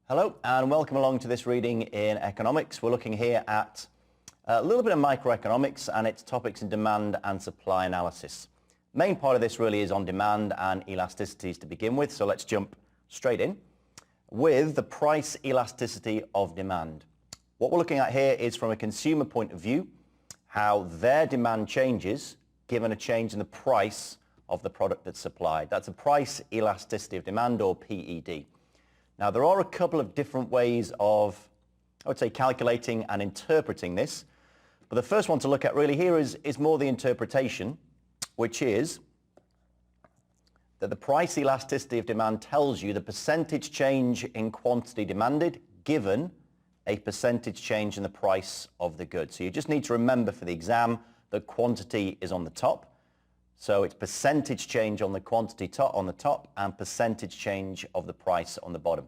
Hello and welcome along to this reading in economics. We're looking here at a little bit of microeconomics and its topics in demand and supply analysis. Main part of this really is on demand and elasticities to begin with, so let's jump straight in with the price elasticity of demand. What we're looking at here is from a consumer point of view, how their demand changes given a change in the price of the product that's supplied. That's a price elasticity of demand, or PED. Now, there are a couple of different ways of, I would say, calculating and interpreting this. But the first one to look at really here is more the interpretation, which is that the price elasticity of demand tells you the percentage change in quantity demanded given a percentage change in the price of the good. So you just need to remember for the exam that quantity is on the top. So it's percentage change on the quantity on the top and percentage change of the price on the bottom.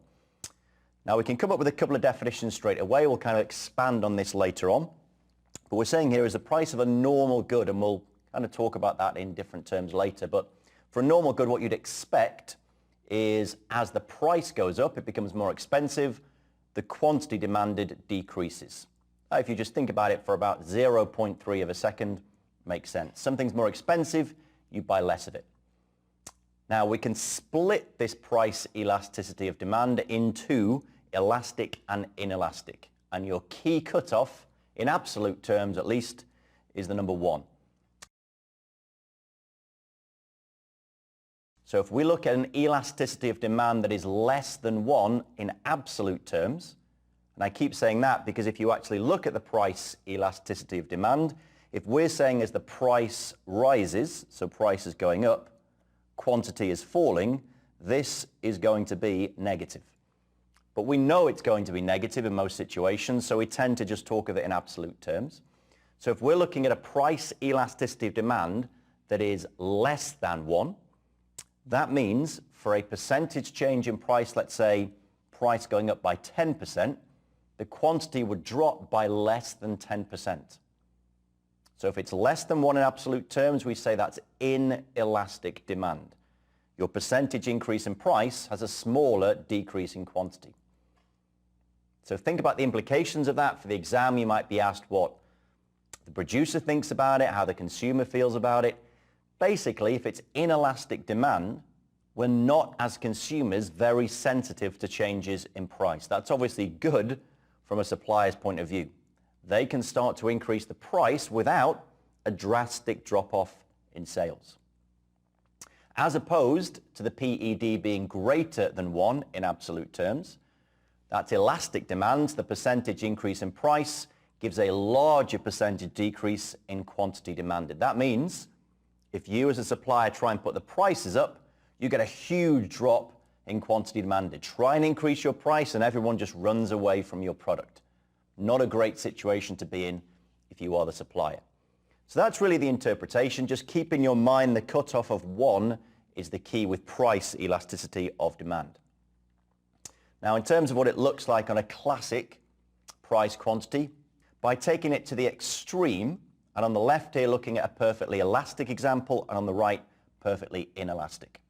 Now we can come up with a couple of definitions straight away. We'll kind of expand on this later on. But we're saying here is the price of a normal good, and we'll kind of talk about that in different terms later. But for a normal good, what you'd expect is as the price goes up, it becomes more expensive, the quantity demanded decreases. If you just think about it for about 0.3 of a second, makes sense. Something's more expensive, you buy less of it. Now we can split this price elasticity of demand into elastic and inelastic. And your key cutoff, in absolute terms at least, is the number 1. So if we look at an elasticity of demand that is less than 1 in absolute terms, and I keep saying that because if you actually look at the price elasticity of demand, if we're saying as the price rises, so price is going up, quantity is falling, this is going to be negative. But we know it's going to be negative in most situations, so we tend to just talk of it in absolute terms. So if we're looking at a price elasticity of demand that is less than 1, that means for a percentage change in price, let's say price going up by 10%, the quantity would drop by less than 10%. So if it's less than 1 in absolute terms, we say that's inelastic demand. Your percentage increase in price has a smaller decrease in quantity. So think about the implications of that. For the exam, you might be asked what the producer thinks about it, how the consumer feels about it. Basically, if it's inelastic demand, we're not, as consumers, very sensitive to changes in price. That's obviously good from a supplier's point of view. They can start to increase the price without a drastic drop-off in sales. As opposed to the PED being greater than 1 in absolute terms, that's elastic demand. The percentage increase in price gives a larger percentage decrease in quantity demanded. That means if you as a supplier try and put the prices up, you get a huge drop in quantity demanded. Try and increase your price and everyone just runs away from your product. Not a great situation to be in if you are the supplier. So that's really the interpretation. Just keep in your mind the cutoff of 1 is the key with price elasticity of demand. Now in terms of what it looks like on a classic price quantity, by taking it to the extreme, and on the left here looking at a perfectly elastic example, and on the right perfectly inelastic.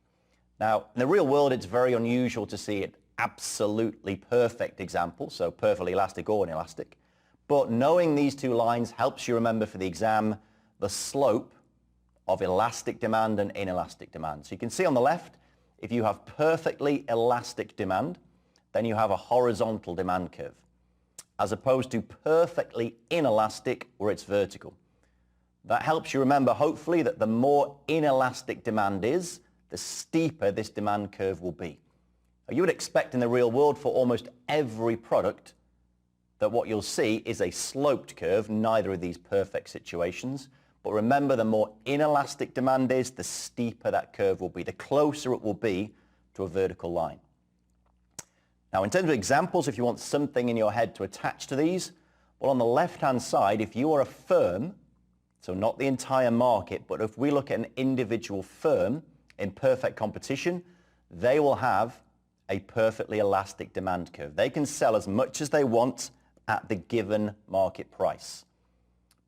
Now in the real world it's very unusual to see it absolutely perfect example, so perfectly elastic or inelastic. But knowing these two lines helps you remember for the exam the slope of elastic demand and inelastic demand. So you can see on the left, if you have perfectly elastic demand, then you have a horizontal demand curve, as opposed to perfectly inelastic where it's vertical. That helps you remember, hopefully, that the more inelastic demand is, the steeper this demand curve will be. You would expect in the real world for almost every product that what you'll see is a sloped curve, neither of these perfect situations. But remember, the more inelastic demand is, the steeper that curve will be, the closer it will be to a vertical line. Now, in terms of examples, if you want something in your head to attach to these, well, on the left-hand side, if you are a firm, so not the entire market, but if we look at an individual firm in perfect competition, they will have a perfectly elastic demand curve. They can sell as much as they want at the given market price.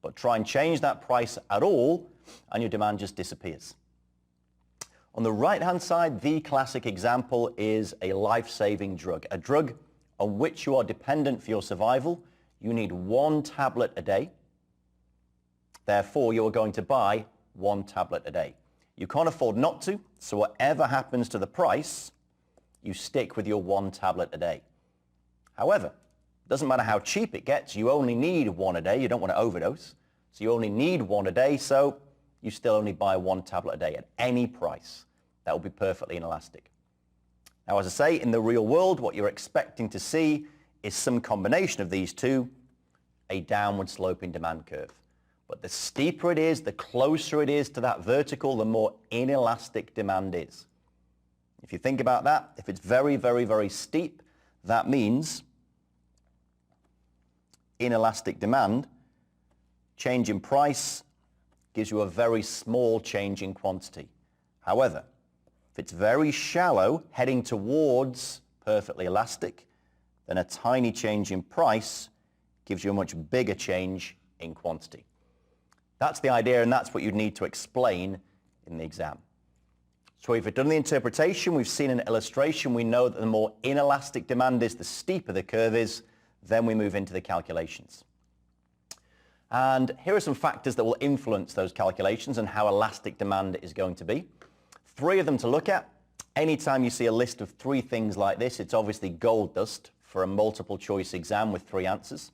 But try and change that price at all and your demand just disappears. On the right-hand side, the classic example is a life-saving drug, a drug on which you are dependent for your survival, you need 1 tablet a day. Therefore, you are going to buy 1 tablet a day. You can't afford not to, so whatever happens to the price, you stick with your 1 tablet a day. However, it doesn't matter how cheap it gets, you only need 1 a day. You don't want to overdose. So you only need 1 a day, so you still only buy 1 tablet a day at any price. That will be perfectly inelastic. Now, as I say, in the real world, what you're expecting to see is some combination of these two, a downward sloping demand curve. But the steeper it is, the closer it is to that vertical, the more inelastic demand is. If you think about that, if it's very, very, very steep, that means inelastic demand, change in price gives you a very small change in quantity. However, if it's very shallow, heading towards perfectly elastic, then a tiny change in price gives you a much bigger change in quantity. That's the idea, and that's what you'd need to explain in the exam. So if we've done the interpretation, we've seen an illustration, we know that the more inelastic demand is, the steeper the curve is, then we move into the calculations. And here are some factors that will influence those calculations and how elastic demand is going to be. 3 of them to look at. Anytime you see a list of 3 things like this, it's obviously gold dust for a multiple choice exam with 3 answers.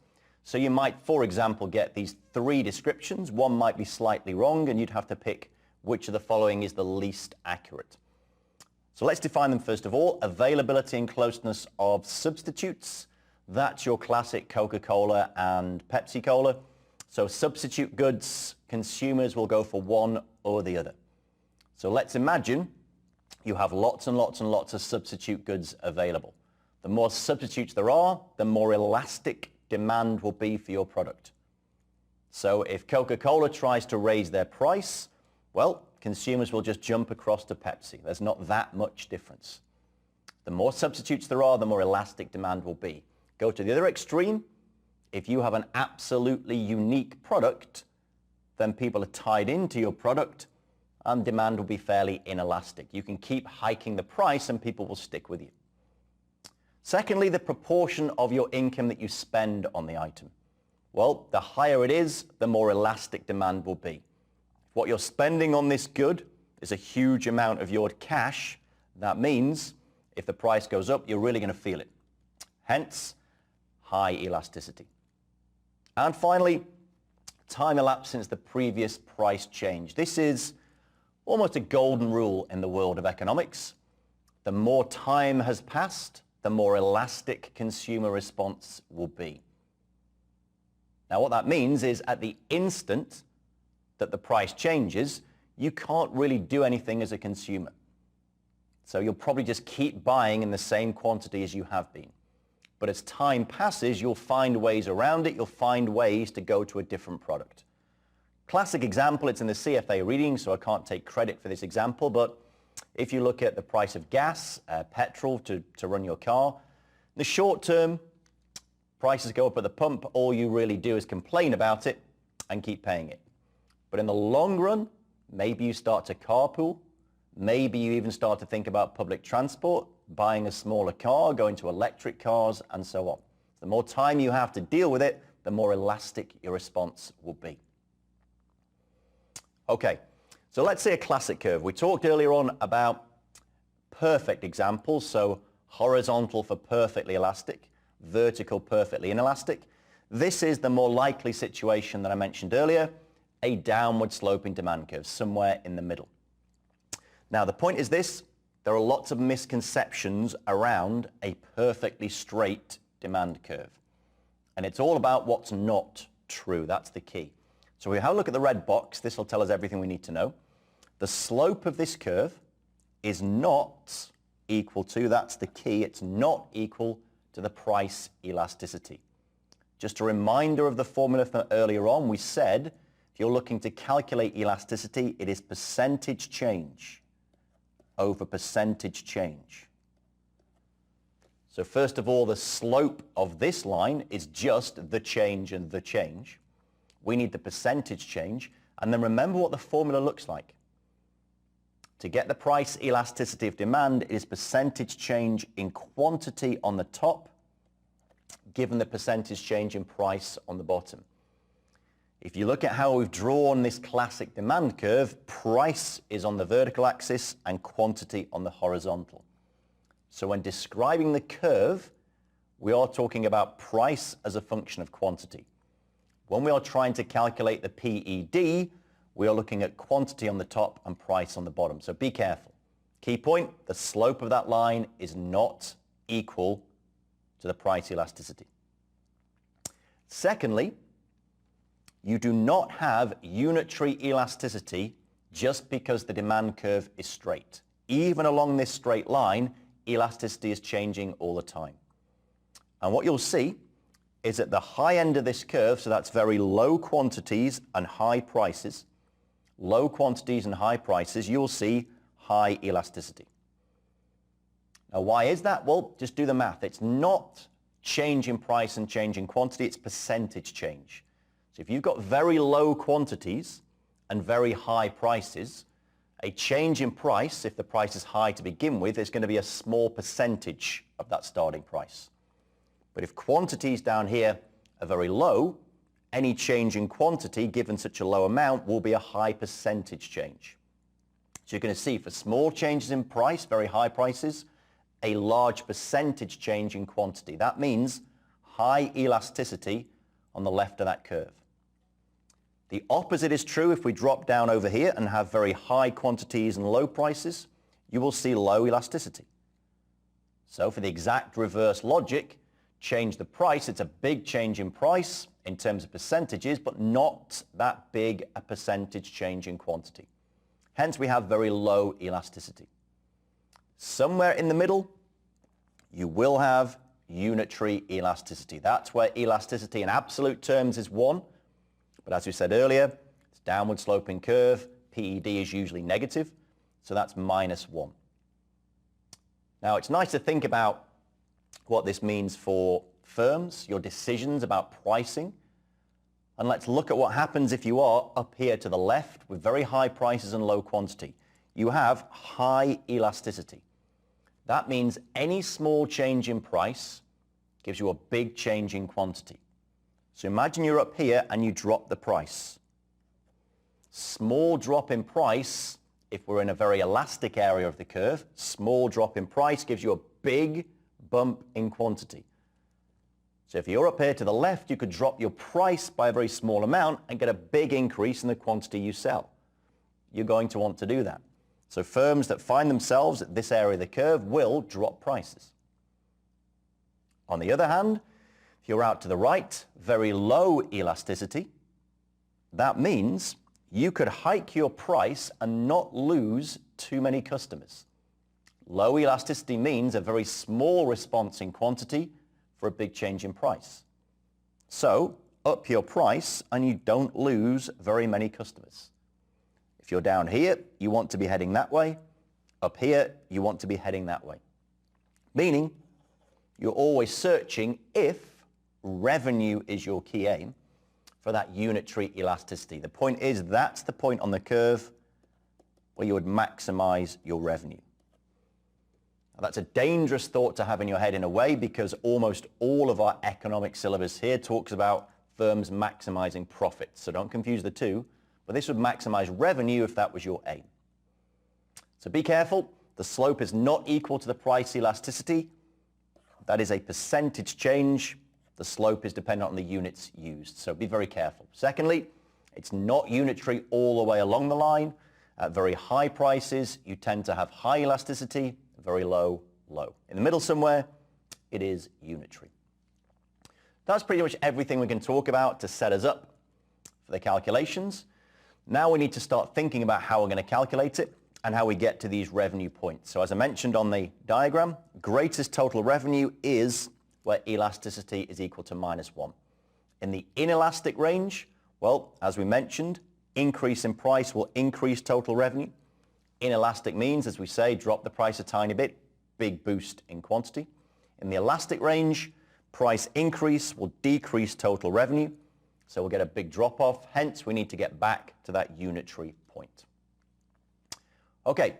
So you might, for example, get these 3 descriptions. One might be slightly wrong, and you'd have to pick which of the following is the least accurate. So let's define them first of all. Availability and closeness of substitutes. That's your classic Coca-Cola and Pepsi-Cola. So substitute goods, consumers will go for one or the other. So let's imagine you have lots and lots and lots of substitute goods available. The more substitutes there are, the more elastic demand will be for your product. So if Coca-Cola tries to raise their price, well, consumers will just jump across to Pepsi. There's not that much difference. The more substitutes there are, the more elastic demand will be. Go to the other extreme. If you have an absolutely unique product, then people are tied into your product and demand will be fairly inelastic. You can keep hiking the price and people will stick with you. Secondly, the proportion of your income that you spend on the item. Well, the higher it is, the more elastic demand will be. If what you're spending on this good is a huge amount of your cash, that means if the price goes up, you're really going to feel it. Hence, high elasticity. And finally, time elapsed since the previous price change. This is almost a golden rule in the world of economics. The more time has passed, the more elastic consumer response will be. Now, what that means is at the instant that the price changes, you can't really do anything as a consumer. So you'll probably just keep buying in the same quantity as you have been. But as time passes, you'll find ways around it. You'll find ways to go to a different product. Classic example, it's in the CFA reading, so I can't take credit for this example, but if you look at the price of gas, petrol to run your car, in the short term, prices go up at the pump. All you really do is complain about it and keep paying it. But in the long run, maybe you start to carpool. Maybe you even start to think about public transport, buying a smaller car, going to electric cars, and so on. The more time you have to deal with it, the more elastic your response will be. Okay, so let's say a classic curve. We talked earlier on about perfect examples, so horizontal for perfectly elastic, vertical perfectly inelastic. This is the more likely situation that I mentioned earlier, a downward sloping demand curve, somewhere in the middle. Now, the point is this. There are lots of misconceptions around a perfectly straight demand curve. And it's all about what's not true. That's the key. So we have a look at the red box. This will tell us everything we need to know. The slope of this curve is not equal to, that's the key, it's not equal to the price elasticity. Just a reminder of the formula from earlier on, we said if you're looking to calculate elasticity, it is percentage change over percentage change. So first of all, the slope of this line is just the change and the change. We need the percentage change. And then remember what the formula looks like. To get the price elasticity of demand, it is percentage change in quantity on the top given the percentage change in price on the bottom. If you look at how we've drawn this classic demand curve, price is on the vertical axis and quantity on the horizontal. So when describing the curve, we are talking about price as a function of quantity. When we are trying to calculate the PED, we are looking at quantity on the top and price on the bottom. So be careful. Key point, the slope of that line is not equal to the price elasticity. Secondly, you do not have unitary elasticity just because the demand curve is straight. Even along this straight line, elasticity is changing all the time. And what you'll see is at the high end of this curve, so that's very low quantities and high prices, low quantities and high prices, you'll see high elasticity. Now, why is that? Well, just do the math. It's not change in price and change in quantity, it's percentage change. So if you've got very low quantities and very high prices, a change in price, if the price is high to begin with, is going to be a small percentage of that starting price. But if quantities down here are very low, any change in quantity given such a low amount will be a high percentage change. So you're going to see for small changes in price, very high prices, a large percentage change in quantity. That means high elasticity on the left of that curve. The opposite is true if we drop down over here and have very high quantities and low prices, you will see low elasticity. So for the exact reverse logic, change the price, it's a big change in price in terms of percentages, but not that big a percentage change in quantity. Hence we have very low elasticity. Somewhere in the middle, you will have unitary elasticity. That's where elasticity in absolute terms is 1. But as we said earlier, it's downward sloping curve. PED is usually negative, so that's -1. Now, it's nice to think about what this means for firms, your decisions about pricing. And let's look at what happens if you are up here to the left with very high prices and low quantity. You have high elasticity. That means any small change in price gives you a big change in quantity. So imagine you're up here and you drop the price. Small drop in price, if we're in a very elastic area of the curve, small drop in price gives you a big bump in quantity. So if you're up here to the left, you could drop your price by a very small amount and get a big increase in the quantity you sell. You're going to want to do that. So firms that find themselves at this area of the curve will drop prices. On the other hand, if you're out to the right, very low elasticity, that means you could hike your price and not lose too many customers. Low elasticity means a very small response in quantity for a big change in price. So up your price and you don't lose very many customers. If you're down here, you want to be heading that way. Up here, you want to be heading that way. Meaning, you're always searching, if revenue is your key aim, for that unitary elasticity. The point is, that's the point on the curve where you would maximize your revenue. Now, that's a dangerous thought to have in your head in a way, because almost all of our economic syllabus here talks about firms maximizing profits. So don't confuse the two, but this would maximize revenue if that was your aim. So be careful. The slope is not equal to the price elasticity. That is a percentage change. The slope is dependent on the units used, so be very careful. Secondly, it's not unitary all the way along the line. At very high prices, you tend to have high elasticity, very low, low. In the middle somewhere, it is unitary. That's pretty much everything we can talk about to set us up for the calculations. Now we need to start thinking about how we're going to calculate it and how we get to these revenue points. So as I mentioned on the diagram, greatest total revenue is where elasticity is equal to -1. In the inelastic range, well, as we mentioned, increase in price will increase total revenue. Inelastic means, as we say, drop the price a tiny bit, big boost in quantity. In the elastic range, price increase will decrease total revenue, so we'll get a big drop off. Hence, we need to get back to that unitary point. Okay,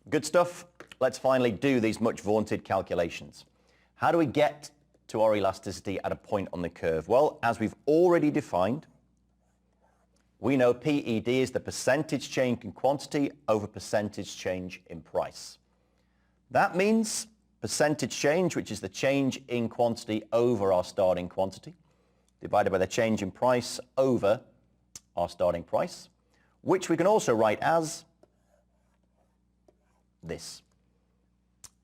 good stuff. Let's finally do these much vaunted calculations. How do we get to our elasticity at a point on the curve? Well, as we've already defined, we know PED is the percentage change in quantity over percentage change in price. That means percentage change, which is the change in quantity over our starting quantity, divided by the change in price over our starting price, which we can also write as this.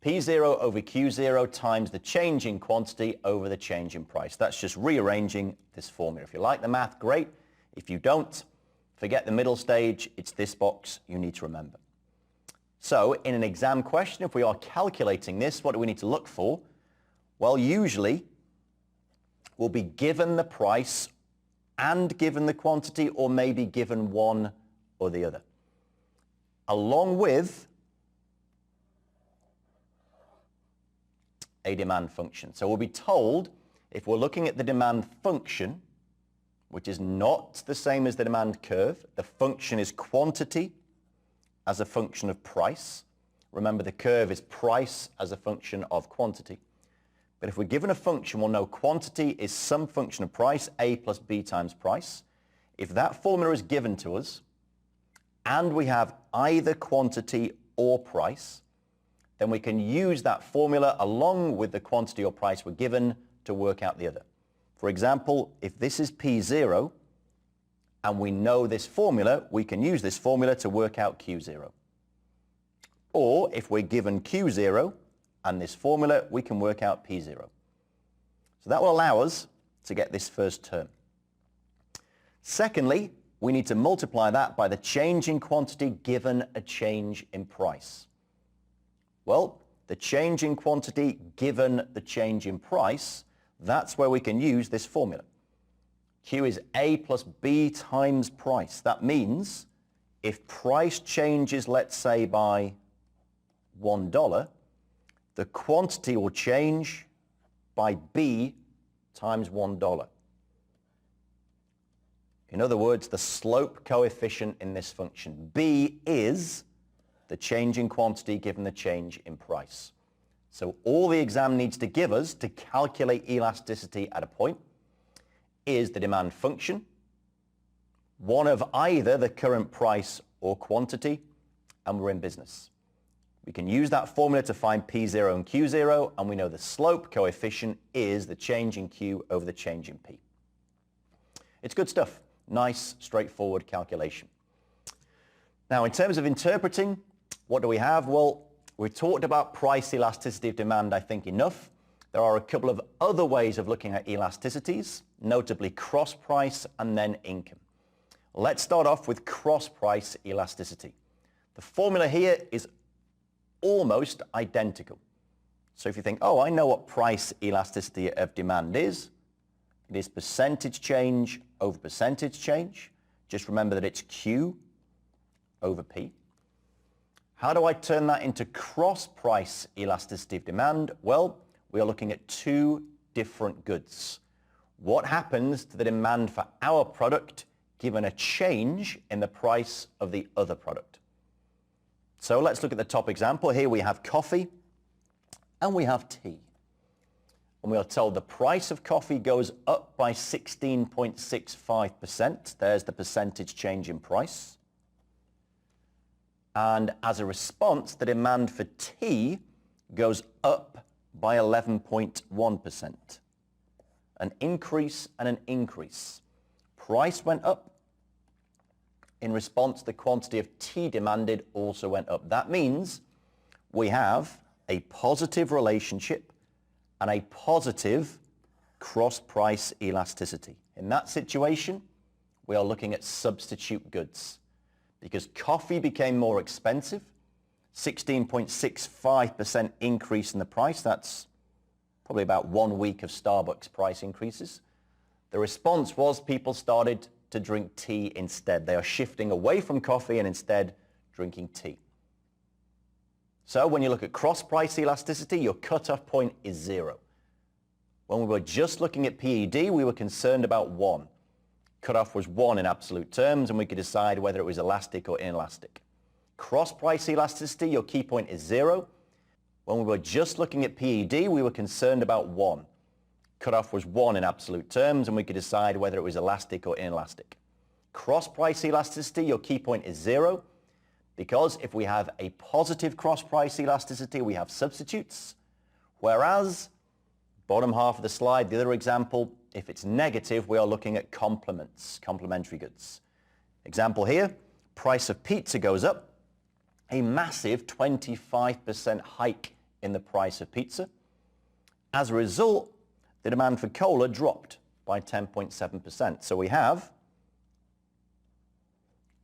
P0 over Q0 times the change in quantity over the change in price. That's just rearranging this formula. If you like the math, great. If you don't, forget the middle stage. It's this box you need to remember. So in an exam question, if we are calculating this, what do we need to look for? Well, usually we'll be given the price and given the quantity, or maybe given one or the other, along with a demand function. So we'll be told, if we're looking at the demand function, which is not the same as the demand curve, the function is quantity as a function of price. Remember, the curve is price as a function of quantity. But if we're given a function, we'll know quantity is some function of price, A plus B times price. If that formula is given to us, and we have either quantity or price, then we can use that formula along with the quantity or price we're given to work out the other. For example, if this is P0 and we know this formula, we can use this formula to work out Q0. Or if we're given Q0 and this formula, we can work out P0. So that will allow us to get this first term. Secondly, we need to multiply that by the change in quantity given a change in price. Well, the change in quantity given the change in price, that's where we can use this formula. Q is A plus B times price. That means if price changes, let's say, by $1, the quantity will change by B times $1. In other words, the slope coefficient in this function, B, is the change in quantity given the change in price. So all the exam needs to give us to calculate elasticity at a point is the demand function, one of either the current price or quantity, and we're in business. We can use that formula to find P0 and Q0, and we know the slope coefficient is the change in Q over the change in P. It's good stuff. Nice, straightforward calculation. Now, in terms of interpreting, what do we have? Well, we've talked about price elasticity of demand, I think, enough. There are a couple of other ways of looking at elasticities, notably cross price and then income. Let's start off with cross price elasticity. The formula here is almost identical. So if you think, oh, I know what price elasticity of demand is, it is percentage change over percentage change. Just remember that it's Q over P. How do I turn that into cross price elasticity of demand? Well, we are looking at two different goods. What happens to the demand for our product given a change in the price of the other product? So let's look at the top example. Here we have coffee and we have tea. And we are told the price of coffee goes up by 16.65%. There's the percentage change in price. And as a response, the demand for tea goes up by 11.1%. An increase and an increase. Price went up. In response, the quantity of tea demanded also went up. That means we have a positive relationship and a positive cross-price elasticity. In that situation, we are looking at substitute goods. Because coffee became more expensive, 16.65% increase in the price. That's probably about 1 week of Starbucks price increases. The response was people started to drink tea instead. They are shifting away from coffee and instead drinking tea. So when you look at cross-price elasticity, your cutoff point is 0. When we were just looking at PED, we were concerned about 1. Cutoff was 1 in absolute terms, and we could decide whether it was elastic or inelastic. Cross-price elasticity, your key point is 0. When we were just looking at PED, we were concerned about 1. Cutoff was 1 in absolute terms, and we could decide whether it was elastic or inelastic. Cross-price elasticity, your key point is 0, because if we have a positive cross-price elasticity, we have substitutes, whereas, bottom half of the slide, the other example, if it's negative, we are looking at complements, complementary goods. Example here, price of pizza goes up, a massive 25% hike in the price of pizza. As a result, the demand for cola dropped by 10.7%. So we have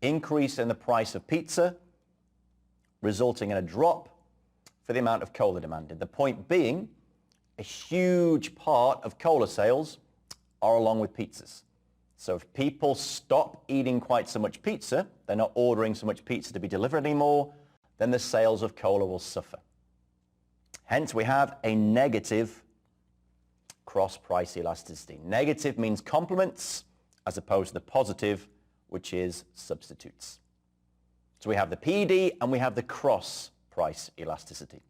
increase in the price of pizza, resulting in a drop for the amount of cola demanded. The point being, a huge part of cola sales are along with pizzas. So if people stop eating quite so much pizza, they're not ordering so much pizza to be delivered anymore, then the sales of cola will suffer. Hence, we have a negative cross-price elasticity. Negative means complements as opposed to the positive, which is substitutes. So we have the PD and we have the cross-price elasticity.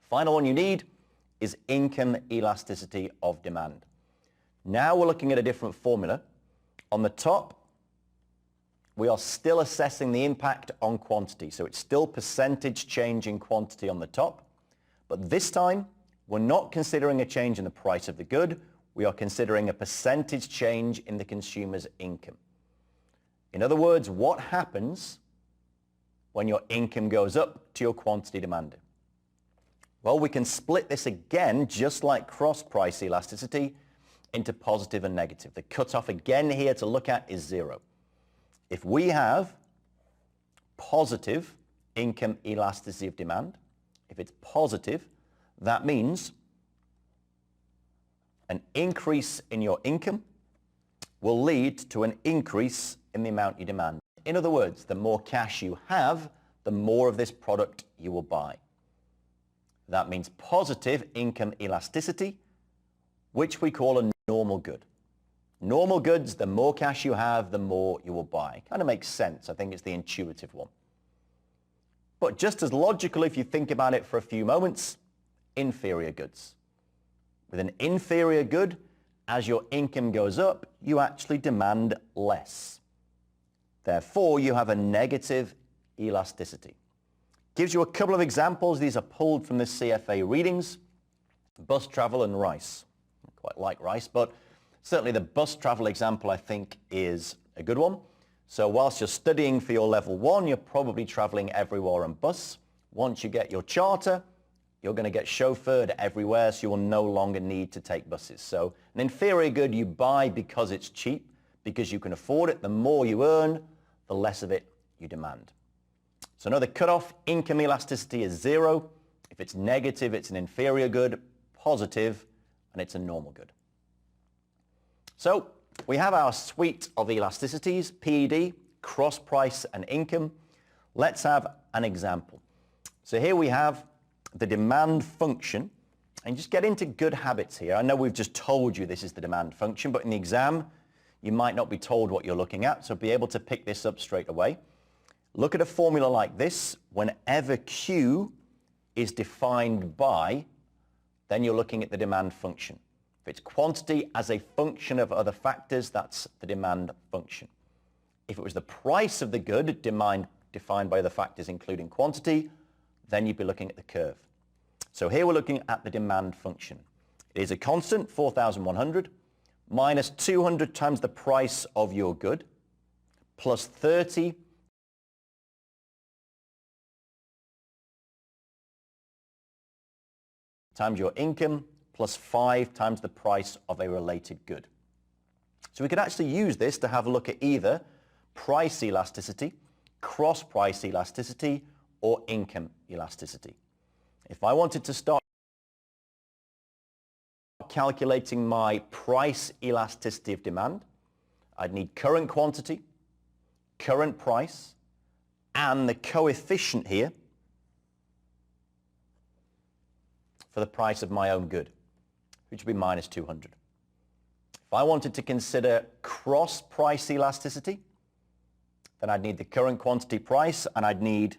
Final one you need is income elasticity of demand. Now we're looking at a different formula. On the top, we are still assessing the impact on quantity. So it's still percentage change in quantity on the top. But this time, we're not considering a change in the price of the good. We are considering a percentage change in the consumer's income. In other words, what happens when your income goes up to your quantity demanded? Well, we can split this again, just like cross-price elasticity, into positive and negative. The cutoff again here to look at is 0. If we have positive income elasticity of demand, if it's positive, that means an increase in your income will lead to an increase in the amount you demand. In other words, the more cash you have, the more of this product you will buy. That means positive income elasticity, which we call a normal good. Normal goods, the more cash you have, the more you will buy. Kind of makes sense. I think it's the intuitive one. But just as logical, if you think about it for a few moments, inferior goods. With an inferior good, as your income goes up, you actually demand less. Therefore, you have a negative elasticity. Gives you a couple of examples. These are pulled from the CFA readings. Bus travel and rice. I quite like rice, but certainly the bus travel example, I think, is a good one. So whilst you're studying for your level 1, you're probably traveling everywhere on bus. Once you get your charter, you're going to get chauffeured everywhere, so you will no longer need to take buses. So an inferior good you buy because it's cheap, because you can afford it. The more you earn, the less of it you demand. So another cutoff, income elasticity is 0. If it's negative, it's an inferior good, positive, and it's a normal good. So we have our suite of elasticities, PED, cross price, and income. Let's have an example. So here we have the demand function, and just get into good habits here. I know we've just told you this is the demand function, but in the exam, you might not be told what you're looking at, so be able to pick this up straight away. Look at a formula like this. Whenever Q is defined by, then you're looking at the demand function. If it's quantity as a function of other factors, that's the demand function. If it was the price of the good defined by other factors including quantity, then you'd be looking at the curve. So here we're looking at the demand function. It is a constant, 4,100, minus 200 times the price of your good, plus 30 times your income, plus 5 times the price of a related good. So we could actually use this to have a look at either price elasticity, cross-price elasticity, or income elasticity. If I wanted to start calculating my price elasticity of demand, I'd need current quantity, current price, and the coefficient here for the price of my own good, which would be minus 200. If I wanted to consider cross-price elasticity, then I'd need the current quantity price, and I'd need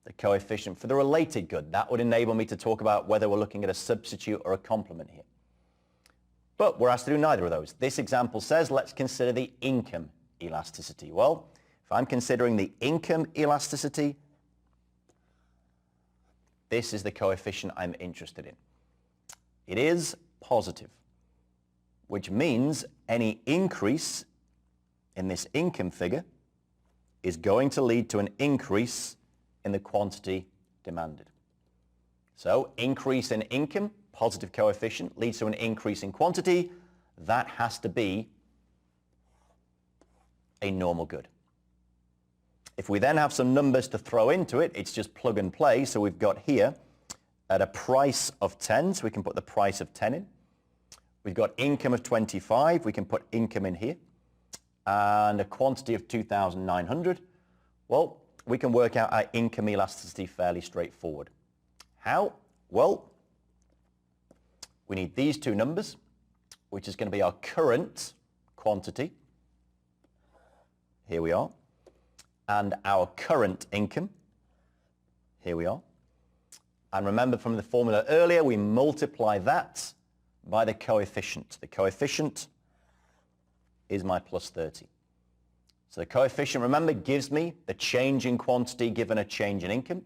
the coefficient for the related good. That would enable me to talk about whether we're looking at a substitute or a complement here. But we're asked to do neither of those. This example says let's consider the income elasticity. Well, if I'm considering the income elasticity, this is the coefficient I'm interested in. It is positive, which means any increase in this income figure is going to lead to an increase in the quantity demanded. So increase in income, positive coefficient, leads to an increase in quantity. That has to be a normal good. If we then have some numbers to throw into it, it's just plug and play. So we've got here at a price of 10, so we can put the price of 10 in. We've got income of 25, we can put income in here. And a quantity of 2,900. Well, we can work out our income elasticity fairly straightforward. How? Well, we need these two numbers, which is going to be our current quantity. Here we are. And our current income. Here we are. And remember from the formula earlier, we multiply that by the coefficient. The coefficient is my plus 30. So the coefficient, remember, gives me the change in quantity given a change in income.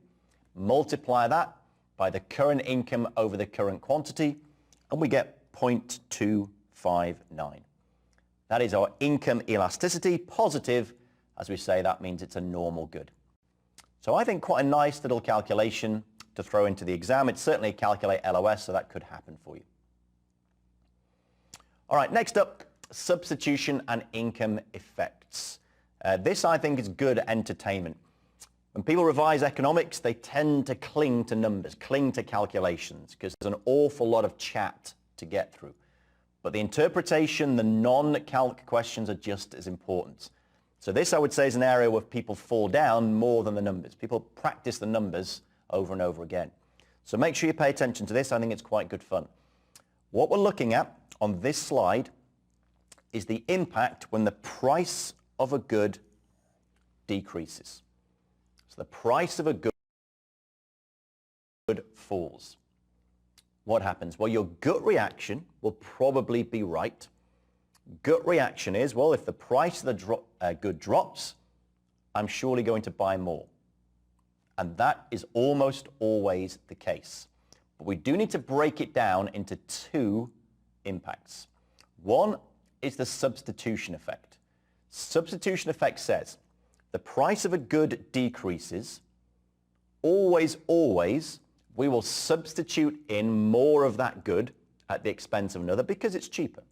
Multiply that by the current income over the current quantity, and we get 0.259. That is our income elasticity, positive. As we say, that means it's a normal good. So I think quite a nice little calculation to throw into the exam. It's certainly a calculate LOS, so that could happen for you. All right, next up, substitution and income effects. This, I think, is good entertainment. When people revise economics, they tend to cling to numbers, cling to calculations, because there's an awful lot of chat to get through. But the interpretation, the non-calc questions are just as important. So this, I would say, is an area where people fall down more than the numbers. People practice the numbers over and over again. So make sure you pay attention to this. I think it's quite good fun. What we're looking at on this slide is the impact when the price of a good decreases. So the price of a good falls. What happens? Well, your gut reaction will probably be right. Gut reaction is, well, if the price of the good drops, I'm surely going to buy more. And that is almost always the case. But we do need to break it down into two impacts. One is the substitution effect. Substitution effect says the price of a good decreases, always, we will substitute in more of that good at the expense of another because it's cheaper.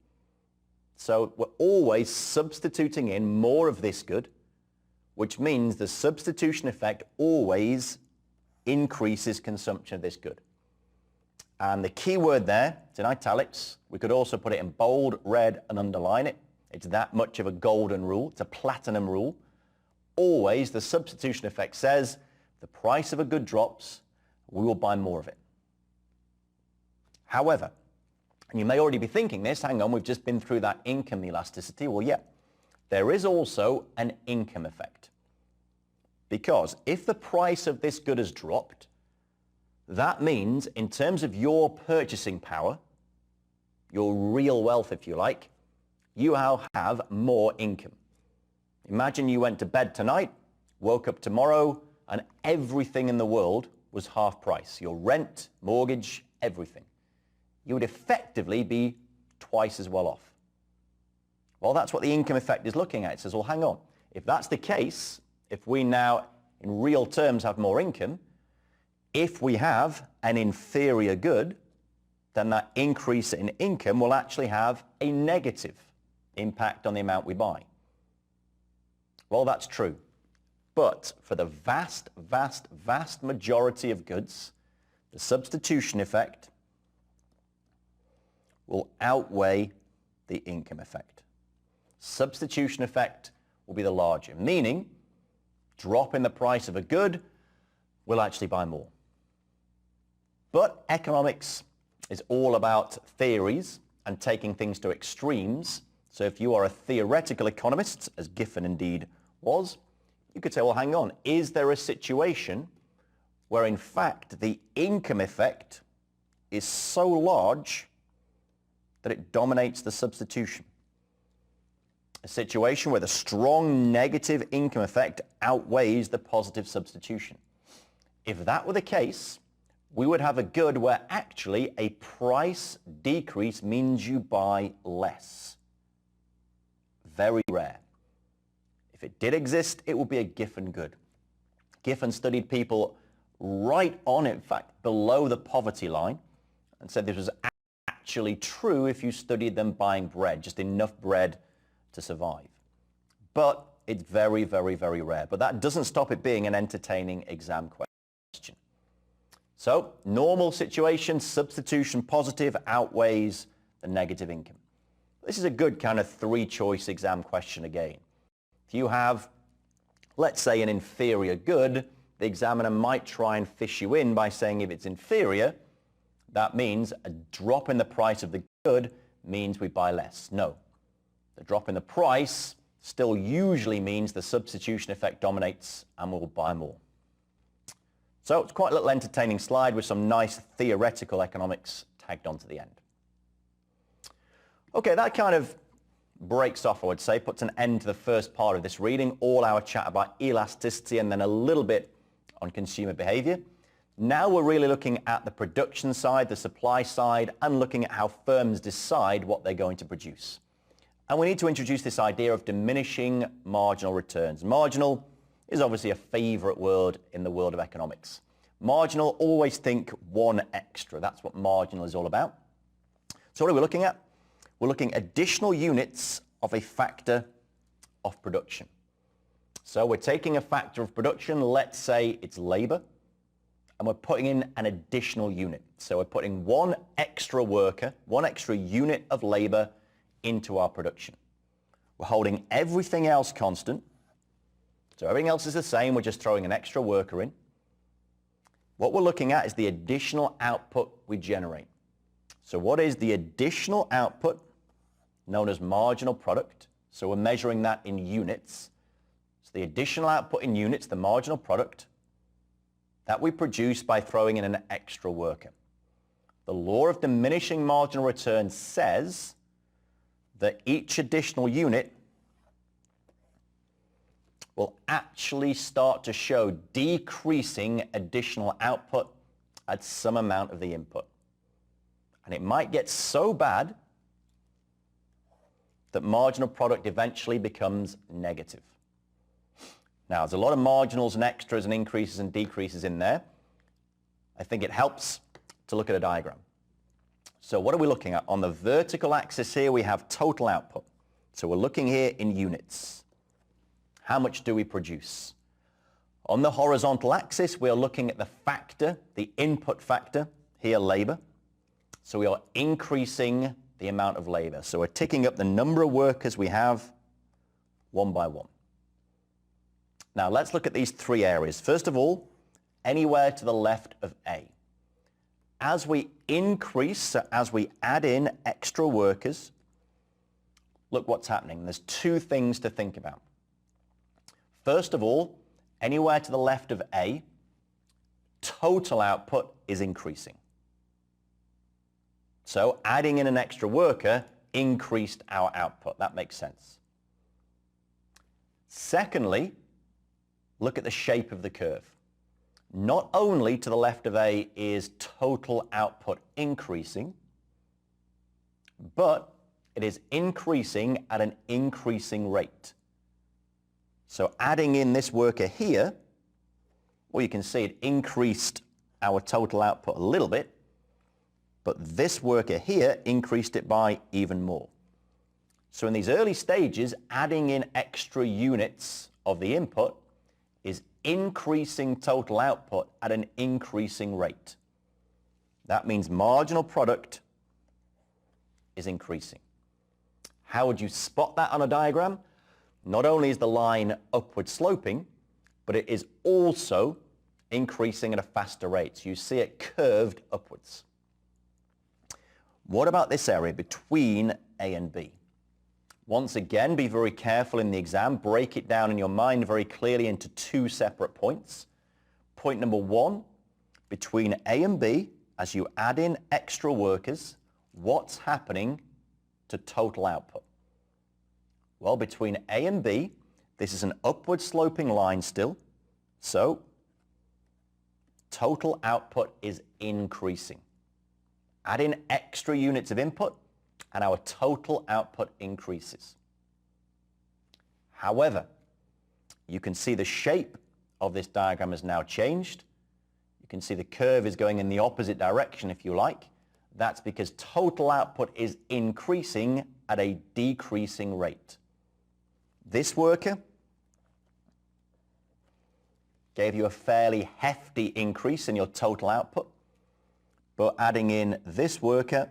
So we're always substituting in more of this good, which means the substitution effect always increases consumption of this good. And the key word there, it's in italics. We could also put it in bold, red, and underline it. It's that much of a golden rule. It's a platinum rule. Always the substitution effect says the price of a good drops, we will buy more of it. However, and you may already be thinking this, hang on, we've just been through that income elasticity. Well, yeah, there is also an income effect. Because if the price of this good has dropped, that means in terms of your purchasing power, your real wealth, if you like, you now have more income. Imagine you went to bed tonight, woke up tomorrow, and everything in the world was half price. Your rent, mortgage, everything. You would effectively be twice as well off. Well, that's what the income effect is looking at. It says, well, hang on. If that's the case, if we now in real terms have more income, if we have an inferior good, then that increase in income will actually have a negative impact on the amount we buy. Well, that's true. But for the vast majority of goods, the substitution effect will outweigh the income effect. Substitution effect will be the larger, meaning drop in the price of a good will actually buy more. But economics is all about theories and taking things to extremes. So if you are a theoretical economist, as Giffen indeed was, you could say, well, hang on, is there a situation where in fact the income effect is so large that it dominates the substitution. A situation where the strong negative income effect outweighs the positive substitution. If that were the case, we would have a good where actually a price decrease means you buy less. Very rare. If it did exist, it would be a Giffen good. Giffen studied people right on, in fact, below the poverty line, and said this was actually true if you studied them buying bread, just enough bread to survive. But it's very, very, very rare. But that doesn't stop it being an entertaining exam question. So, normal situation, substitution positive outweighs the negative income. This is a good kind of three-choice exam question again. If you have, let's say, an inferior good, the examiner might try and fish you in by saying if it's inferior, that means a drop in the price of the good means we buy less. No. The drop in the price still usually means the substitution effect dominates and we'll buy more. So it's quite a little entertaining slide with some nice theoretical economics tagged onto the end. Okay, that kind of breaks off, I would say, puts an end to the first part of this reading, all our chat about elasticity and then a little bit on consumer behavior. Now we're really looking at the production side, the supply side, and looking at how firms decide what they're going to produce. And we need to introduce this idea of diminishing marginal returns. Marginal is obviously a favorite word in the world of economics. Marginal, always think one extra. That's what marginal is all about. So what are we looking at? We're looking at additional units of a factor of production. So we're taking a factor of production, let's say it's labor, and we're putting in an additional unit. So we're putting one extra worker, one extra unit of labor into our production. We're holding everything else constant. So everything else is the same, we're just throwing an extra worker in. What we're looking at is the additional output we generate. So what is the additional output known as marginal product? So we're measuring that in units. So the additional output in units, the marginal product, that we produce by throwing in an extra worker. The law of diminishing marginal returns says that each additional unit will actually start to show decreasing additional output at some amount of the input. And it might get so bad that marginal product eventually becomes negative. Now, there's a lot of marginals and extras and increases and decreases in there. I think it helps to look at a diagram. So what are we looking at? On the vertical axis here, we have total output. So we're looking here in units. How much do we produce? On the horizontal axis, we are looking at the factor, the input factor, here labor. So we are increasing the amount of labor. So we're ticking up the number of workers we have one by one. Now let's look at these three areas. First of all, anywhere to the left of A. As we increase, so as we add in extra workers, look what's happening. There's two things to think about. First of all, anywhere to the left of A, total output is increasing. So adding in an extra worker increased our output. That makes sense. Secondly, look at the shape of the curve. Not only to the left of A is total output increasing, but it is increasing at an increasing rate. So adding in this worker here, well, you can see it increased our total output a little bit, but this worker here increased it by even more. So in these early stages, adding in extra units of the input is increasing total output at an increasing rate. That means marginal product is increasing. How would you spot that on a diagram? Not only is the line upward sloping, but it is also increasing at a faster rate. So you see it curved upwards. What about this area between A and B? Once again, be very careful in the exam. Break it down in your mind very clearly into two separate points. Point number one, between A and B, as you add in extra workers, what's happening to total output? Well, between A and B, this is an upward sloping line still, so total output is increasing. Add in extra units of input, and our total output increases. However, you can see the shape of this diagram has now changed. You can see the curve is going in the opposite direction, if you like. That's because total output is increasing at a decreasing rate. This worker gave you a fairly hefty increase in your total output, but adding in this worker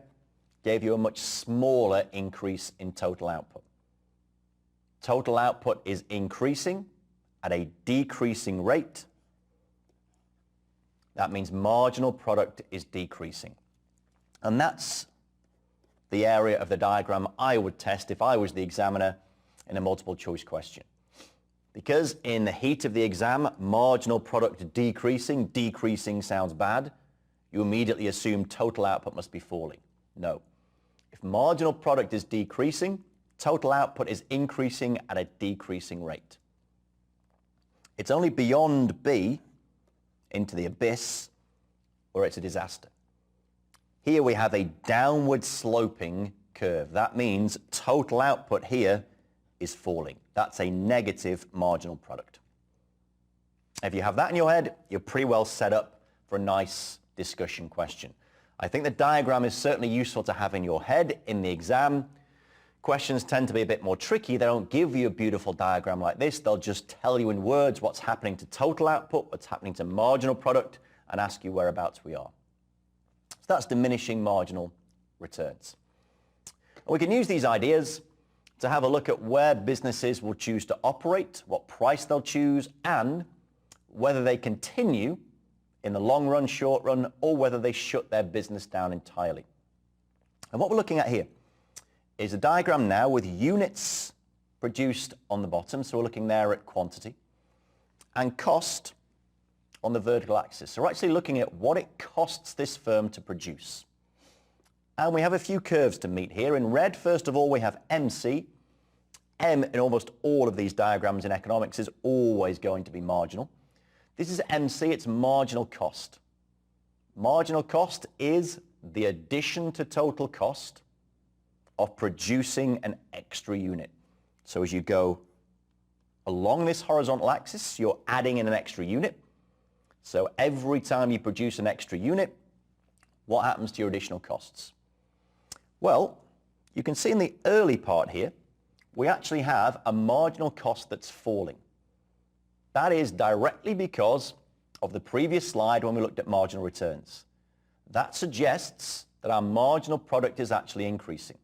gave you a much smaller increase in total output. Total output is increasing at a decreasing rate. That means marginal product is decreasing. And that's the area of the diagram I would test if I was the examiner in a multiple choice question. Because in the heat of the exam, marginal product decreasing sounds bad, you immediately assume total output must be falling. No. If marginal product is decreasing, total output is increasing at a decreasing rate. It's only beyond B, into the abyss, where it's a disaster. Here we have a downward sloping curve. That means total output here is falling. That's a negative marginal product. If you have that in your head, you're pretty well set up for a nice discussion question. I think the diagram is certainly useful to have in your head in the exam. Questions tend to be a bit more tricky. They don't give you a beautiful diagram like this. They'll just tell you in words what's happening to total output, what's happening to marginal product, and ask you whereabouts we are. So that's diminishing marginal returns. And we can use these ideas to have a look at where businesses will choose to operate, what price they'll choose, and whether they continue in the long run, short run, or whether they shut their business down entirely. And what we're looking at here is a diagram now with units produced on the bottom, so we're looking there at quantity, and cost on the vertical axis. So we're actually looking at what it costs this firm to produce. And we have a few curves to meet here. In red, first of all, we have MC. M in almost all of these diagrams in economics is always going to be marginal. This is MC, it's marginal cost. Marginal cost is the addition to total cost of producing an extra unit. So as you go along this horizontal axis, you're adding in an extra unit. So every time you produce an extra unit, what happens to your additional costs? Well, you can see in the early part here, we actually have a marginal cost that's falling. That is directly because of the previous slide when we looked at marginal returns. That suggests that our marginal product is actually increasing.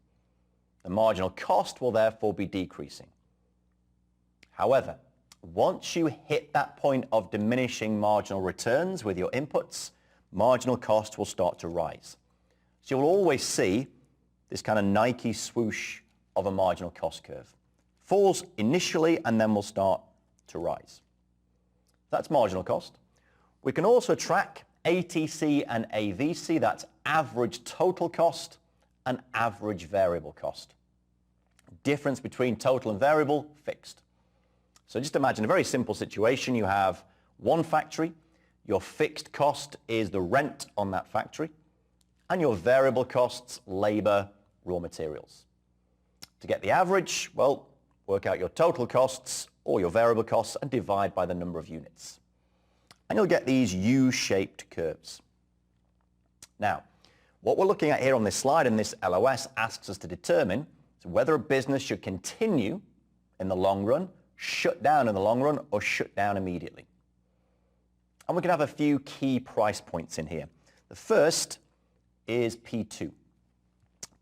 The marginal cost will therefore be decreasing. However, once you hit that point of diminishing marginal returns with your inputs, marginal cost will start to rise. So you'll always see this kind of Nike swoosh of a marginal cost curve. Falls initially and then will start to rise. That's marginal cost. We can also track ATC and AVC, that's average total cost and average variable cost. Difference between total and variable, fixed. So just imagine a very simple situation. You have one factory, your fixed cost is the rent on that factory, and your variable costs, labor, raw materials. To get the average, well, work out your total costs or your variable costs and divide by the number of units. And you'll get these U-shaped curves. Now, what we're looking at here on this slide and this LOS asks us to determine whether a business should continue in the long run, shut down in the long run, or shut down immediately. And we can have a few key price points in here. The first is P2.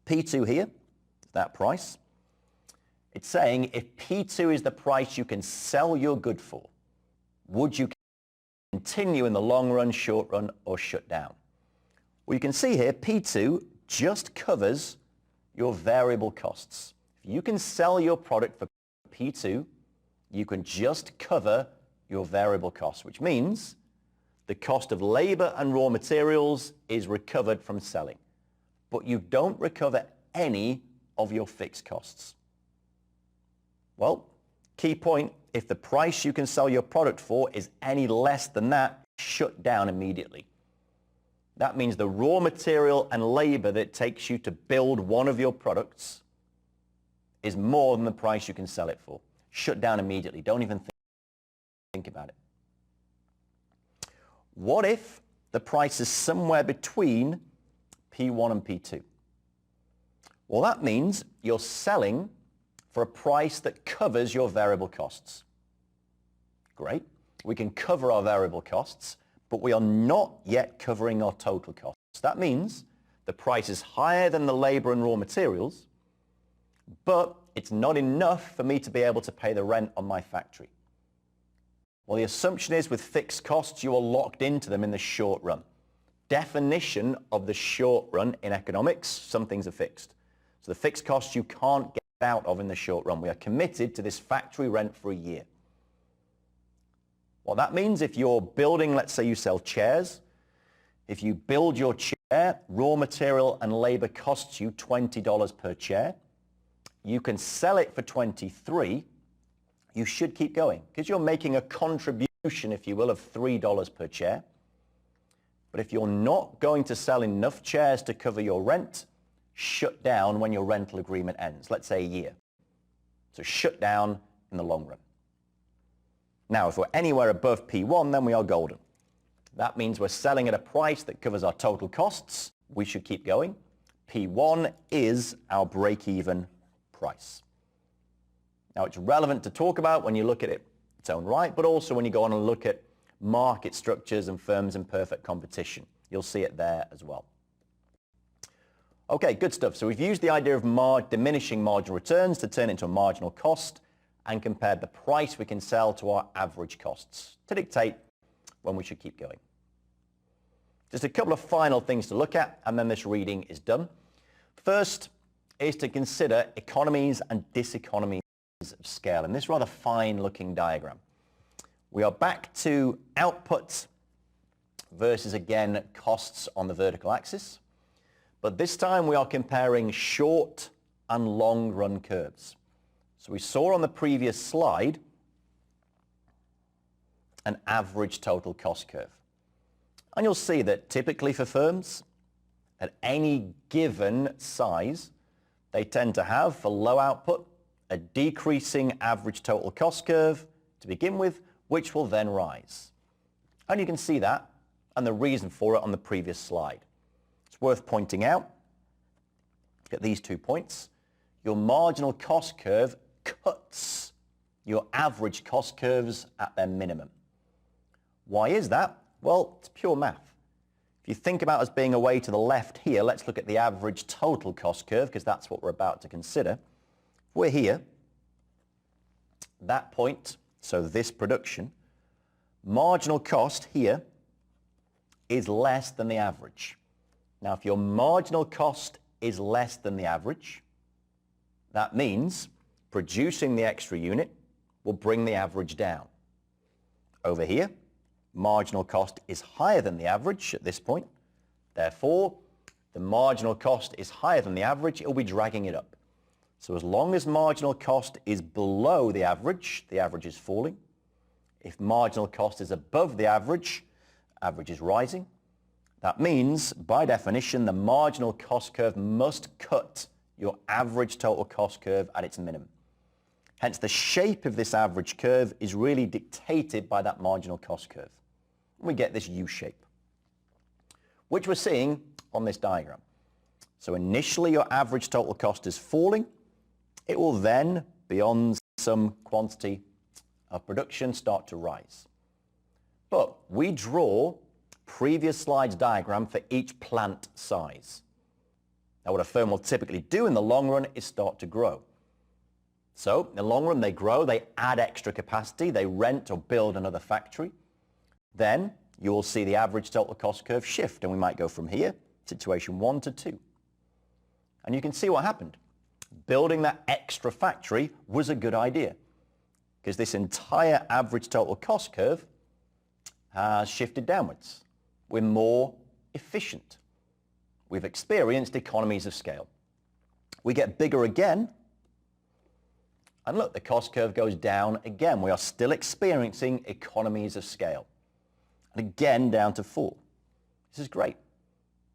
P2 here, that price. It's saying if P2 is the price you can sell your good for, would you continue in the long run, short run, or shut down? Well, you can see here P2 just covers your variable costs. If you can sell your product for P2, you can just cover your variable costs, which means the the cost of labor and raw materials is recovered from selling, but you don't recover any of your fixed costs. Well, key point, if the price you can sell your product for is any less than that, shut down immediately. That means the raw material and labor that it takes you to build one of your products is more than the price you can sell it for. Shut down immediately. Don't even think about it. What if the price is somewhere between P1 and P2? Well, that means you're selling for a price that covers your variable costs. Great. We can cover our variable costs, but we are not yet covering our total costs. That means the price is higher than the labor and raw materials, but it's not enough for me to be able to pay the rent on my factory. Well, the assumption is with fixed costs, you are locked into them in the short run. Definition of the short run in economics, some things are fixed. So the fixed costs you can't get out of in the short run. We are committed to this factory rent for a year. Well, that means if you're building, let's say you sell chairs, if you build your chair, raw material and labor costs you $20 per chair. You can sell it for $23. You should keep going because you're making a contribution, if you will, of $3 per chair. But if you're not going to sell enough chairs to cover your rent, shut down when your rental agreement ends, let's say a year. So shut down in the long run. Now, if we're anywhere above P1, then we are golden. That means we're selling at a price that covers our total costs. We should keep going. P1 is our break-even price. Now, it's relevant to talk about when you look at it its own right, but also when you go on and look at market structures and firms in perfect competition. You'll see it there as well. Okay, good stuff. So we've used the idea of diminishing marginal returns to turn it into a marginal cost and compared the price we can sell to our average costs to dictate when we should keep going. Just a couple of final things to look at, and then this reading is done. First is to consider economies and diseconomies of scale in this rather fine-looking diagram. We are back to output versus, again, costs on the vertical axis. But this time we are comparing short and long-run curves. So we saw on the previous slide an average total cost curve. And you'll see that typically for firms, at any given size, they tend to have, for low output, a decreasing average total cost curve to begin with, which will then rise. And you can see that and the reason for it on the previous slide. It's worth pointing out at these 2 points, your marginal cost curve cuts your average cost curves at their minimum. Why is that? Well, it's pure math. If you think about us being away to the left here, let's look at the average total cost curve because that's what we're about to consider. If we're here, that point, so this production, marginal cost here is less than the average. Now, if your marginal cost is less than the average, that means producing the extra unit will bring the average down. Over here, marginal cost is higher than the average at this point. Therefore, the marginal cost is higher than the average, it will be dragging it up. So as long as marginal cost is below the average is falling. If marginal cost is above the average is rising. That means, by definition, the marginal cost curve must cut your average total cost curve at its minimum. Hence, the shape of this average curve is really dictated by that marginal cost curve. We get this U shape, which we're seeing on this diagram. So initially, your average total cost is falling. It will then, beyond some quantity of production, start to rise. But we draw previous slide's diagram for each plant size. Now, what a firm will typically do in the long run is start to grow. So in the long run, they grow, they add extra capacity, they rent or build another factory. Then you will see the average total cost curve shift, and we might go from here, situation 1 to 2. And you can see what happened. Building that extra factory was a good idea because this entire average total cost curve has shifted downwards. We're more efficient. We've experienced economies of scale. We get bigger again, and look, the cost curve goes down again. We are still experiencing economies of scale. And again, down to 4. This is great.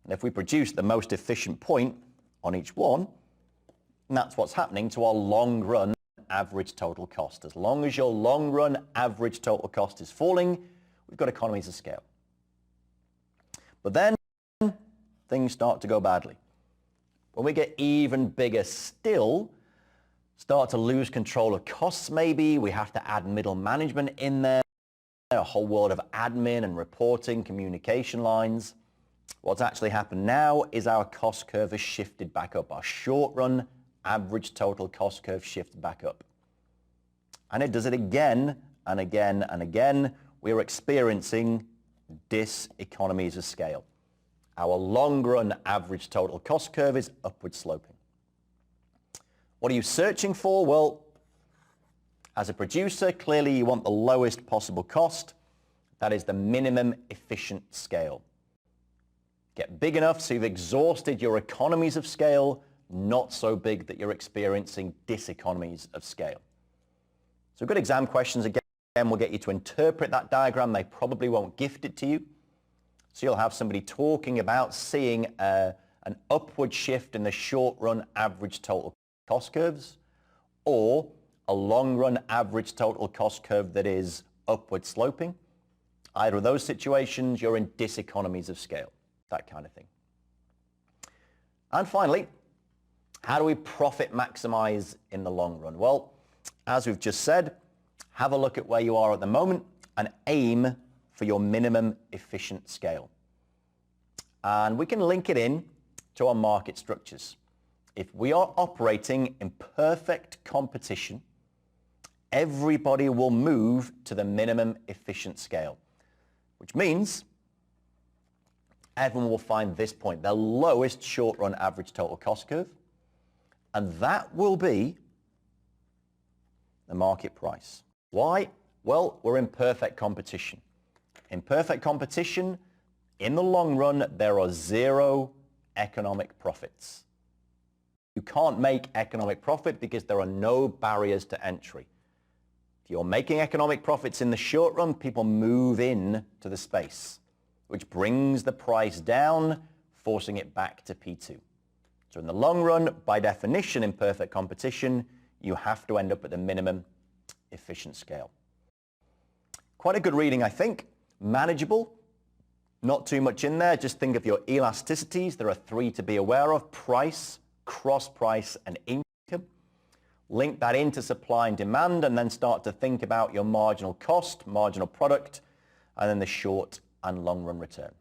And if we produce the most efficient point on each one, and that's what's happening to our long-run average total cost. As long as your long-run average total cost is falling, we've got economies of scale. But then things start to go badly. When we get even bigger still, start to lose control of costs maybe, we have to add middle management in there, a whole world of admin and reporting, communication lines. What's actually happened now is our cost curve has shifted back up. Our short-run average total cost curve shifts back up. And it does it again and again and again. We're experiencing diseconomies of scale. Our long-run average total cost curve is upward sloping. What are you searching for? Well, as a producer, clearly you want the lowest possible cost. That is the minimum efficient scale. Get big enough so you've exhausted your economies of scale, not so big that you're experiencing diseconomies of scale. So good exam questions again will get you to interpret that diagram. They probably won't gift it to you. So you'll have somebody talking about seeing an upward shift in the short-run average total cost curves, or a long-run average total cost curve that is upward sloping. Either of those situations, you're in diseconomies of scale, that kind of thing. And finally, how do we profit maximize in the long run? Well, as we've just said, have a look at where you are at the moment and aim for your minimum efficient scale. And we can link it in to our market structures. If we are operating in perfect competition, everybody will move to the minimum efficient scale, which means everyone will find this point, the lowest short-run average total cost curve, and that will be the market price. Why? Well, we're in perfect competition. In perfect competition, in the long run, there are zero economic profits. You can't make economic profit because there are no barriers to entry. If you're making economic profits in the short run, people move in to the space, which brings the price down, forcing it back to P2. So in the long run, by definition, in perfect competition, you have to end up at the minimum efficient scale. Quite a good reading, I think. Manageable. Not too much in there. Just think of your elasticities. There are 3 to be aware of: price, cross price, and income. Link that into supply and demand, and then start to think about your marginal cost, marginal product, and then the short and long run return.